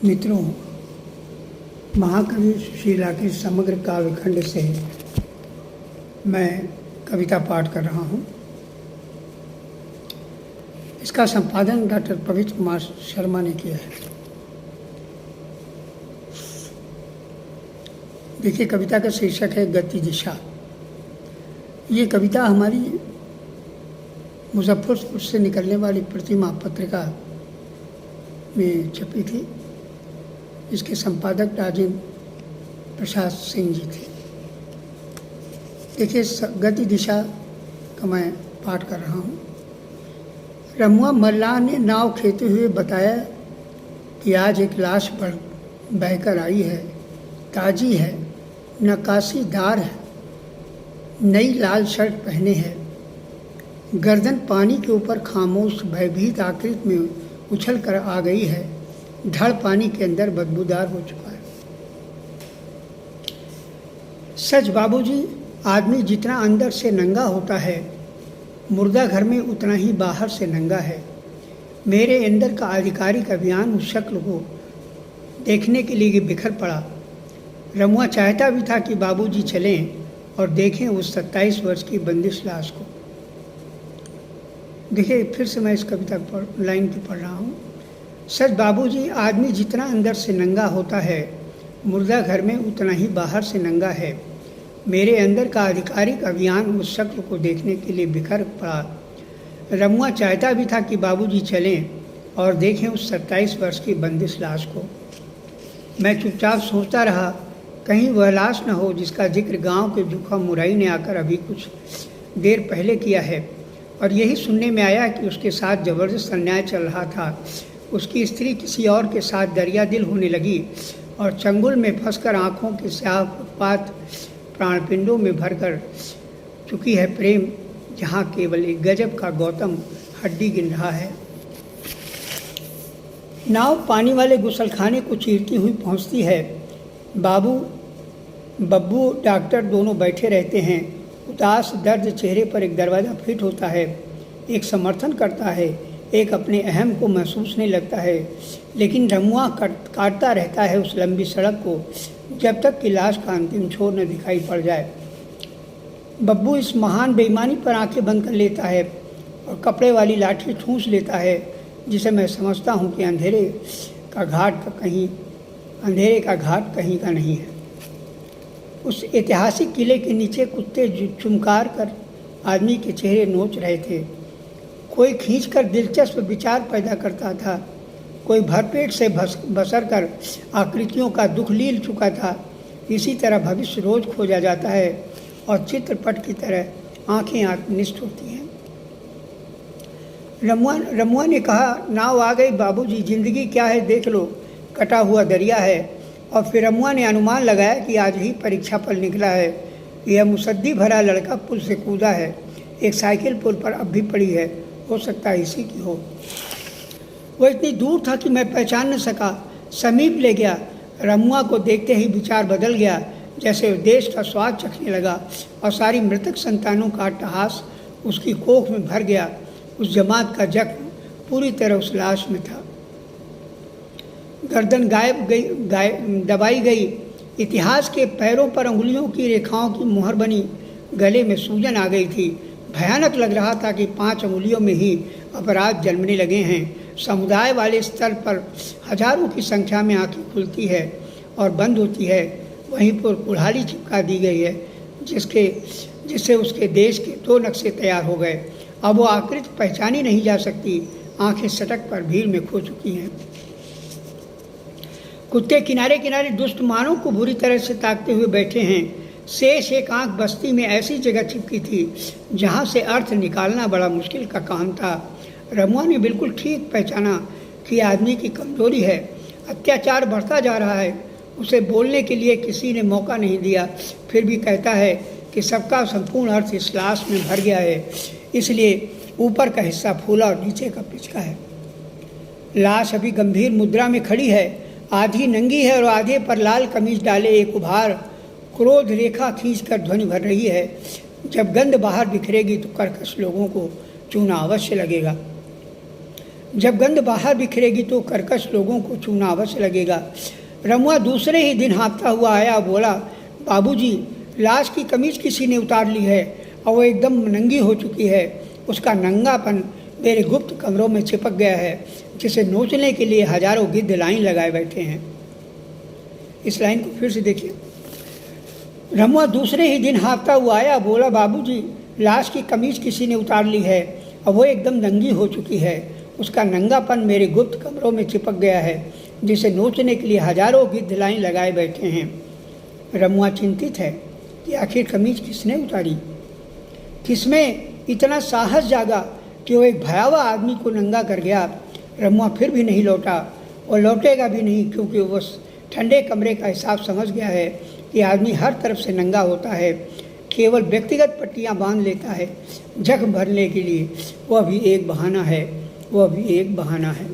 मित्रों, महाकवि सुशीला के समग्र काव्यखंड से मैं कविता पाठ कर रहा हूँ। इसका संपादन डॉक्टर पवित्र कुमार शर्मा ने किया है। देखिए, कविता का शीर्षक है गति दिशा। ये कविता हमारी मुजफ्फरपुर से निकलने वाली प्रतिमा पत्रिका में छपी थी। इसके संपादक राजेंद्र प्रसाद सिंह जी थे। देखिए, गति दिशा का मैं पाठ कर रहा हूँ। रमुआ मल्लाह ने नाव खेते हुए बताया कि आज एक लाश बहकर आई है, ताजी है, नक्काशीदार है, नई लाल शर्ट पहने है, गर्दन पानी के ऊपर खामोश भयभीत आकृति में उछल कर आ गई है, धड़ पानी के अंदर बदबूदार हो चुका है। सच बाबूजी, आदमी जितना अंदर से नंगा होता है, मुर्दा घर में उतना ही बाहर से नंगा है। मेरे अंदर का आधिकारिक अभियान उस शक्ल को देखने के लिए बिखर पड़ा। रमुआ चाहता भी था कि बाबूजी चलें और देखें उस 27 वर्ष की बंदिश लाश को। देखिए, फिर से मैं इस कविता लाइन की पढ़ रहा हूँ। सच बाबूजी, आदमी जितना अंदर से नंगा होता है, मुर्दा घर में उतना ही बाहर से नंगा है। मेरे अंदर का आधिकारिक अभियान उस शक्ल को देखने के लिए बिखर पड़ा। रमुआ चाहता भी था कि बाबूजी चलें और देखें उस 27 वर्ष की बंदिश लाश को। मैं चुपचाप सोचता रहा, कहीं वह लाश न हो जिसका जिक्र गांव के जुखा मुराई ने आकर अभी कुछ देर पहले किया है। और यही सुनने में आया कि उसके साथ जबरदस्त अन्याय चल रहा था। उसकी स्त्री किसी और के साथ दरिया दिल होने लगी और चंगुल में फंसकर आँखों के स्याह फुटपाथ प्राणपिंडों में भरकर चुकी है प्रेम, जहाँ केवल एक गजब का गौतम हड्डी गिन रहा है। नाव पानी वाले गुसलखाने को चीरती हुई पहुँचती है। बब्बू डॉक्टर दोनों बैठे रहते हैं। उदास दर्द चेहरे पर एक दरवाज़ा फिट होता है, एक समर्थन करता है, एक अपने अहम को महसूस नहीं लगता है। लेकिन रमुआ काटता रहता है उस लंबी सड़क को जब तक कि लाश का अंतिम छोर न दिखाई पड़ जाए। बब्बू इस महान बेईमानी पर आंखें बंद कर लेता है और कपड़े वाली लाठी ठूंस लेता है, जिसे मैं समझता हूँ कि अंधेरे का घाट कहीं का नहीं है। उस ऐतिहासिक किले के नीचे कुत्ते चुमकार कर आदमी के चेहरे नोच रहे थे। कोई खींचकर दिलचस्प विचार पैदा करता था, कोई भरपेट से बसर कर आकृतियों का दुख लील चुका था। इसी तरह भविष्य रोज खोजा जाता है और चित्रपट की तरह आंखें आत्मनिष्ठ होती हैं। रमुआ ने कहा, नाव आ गई बाबूजी, जिंदगी क्या है देख लो, कटा हुआ दरिया है। और फिर रमुआ ने अनुमान लगाया कि आज ही परीक्षा फल निकला है। यह मुसद्दी भरा लड़का पुल से कूदा है। एक साइकिल पुल पर अब भी पड़ी है, हो सकता है इसी की हो। वह इतनी दूर था कि मैं पहचान न सका। समीप ले गया। रमुआ को देखते ही विचार बदल गया, जैसे देश का स्वाद चखने लगा और सारी मृतक संतानों का अट्टहास उसकी कोख में भर गया। उस जमात का जख्म पूरी तरह उस लाश में था। गर्दन दबाई गई। इतिहास के पैरों पर अंगुलियों की रेखाओं की मुहर बनी। गले में सूजन आ गई थी। भयानक लग रहा था कि 5 अंगुलियों में ही अपराध जन्मने लगे हैं। समुदाय वाले स्तर पर हजारों की संख्या में आंखें खुलती है और बंद होती है। वहीं पर कुल्हाड़ी चिपका दी गई है, जिससे उसके देश के 2 नक्शे तैयार हो गए। अब वो आकृति पहचानी नहीं जा सकती। आंखें सड़क पर भीड़ में खो चुकी हैं। कुत्ते किनारे किनारे दुष्ट मानव को बुरी तरह से ताकते हुए बैठे हैं। शेष एक आंख बस्ती में ऐसी जगह चिपकी थी जहां से अर्थ निकालना बड़ा मुश्किल का काम था। रमुआ ने बिल्कुल ठीक पहचाना कि आदमी की कमजोरी है। अत्याचार बढ़ता जा रहा है। उसे बोलने के लिए किसी ने मौका नहीं दिया, फिर भी कहता है कि सबका संपूर्ण अर्थ इस लाश में भर गया है, इसलिए ऊपर का हिस्सा फूला और नीचे का पिचका है। लाश अभी गंभीर मुद्रा में खड़ी है। आधी नंगी है और आधे पर लाल कमीज डाले एक उभार क्रोध रेखा खींचकर ध्वनि भर रही है। जब गंध बाहर बिखरेगी तो कर्कश लोगों को चूना अवश्य लगेगा। जब गंध बाहर बिखरेगी तो कर्कश लोगों को चूना अवश्य लगेगा। रमुआ दूसरे ही दिन हाँफता हुआ आया, बोला, बाबूजी, लाश की कमीज किसी ने उतार ली है और वो एकदम नंगी हो चुकी है। उसका नंगापन मेरे गुप्त कमरों में चिपक गया है, जिसे नोचने के लिए हजारों गिद्ध लाइन लगाए बैठे हैं। इस लाइन को फिर से देखिए। रमुआ दूसरे ही दिन हाँफता हुआ आया, बोला, बाबूजी, लाश की कमीज किसी ने उतार ली है और वो एकदम नंगी हो चुकी है। उसका नंगापन मेरे गुप्त कमरों में चिपक गया है, जिसे नोचने के लिए हजारों गिद्ध लाइन लगाए बैठे हैं। रमुआ चिंतित है कि आखिर कमीज किसने उतारी, किसमें इतना साहस जागा कि वो एक भयावह आदमी को नंगा कर गया। रमुआ फिर भी नहीं लौटा और लौटेगा भी नहीं, क्योंकि वो ठंडे कमरे का हिसाब समझ गया है कि आदमी हर तरफ से नंगा होता है, केवल व्यक्तिगत पट्टियां बांध लेता है जख्म भरने के लिए। वह भी एक बहाना है, वह भी एक बहाना है।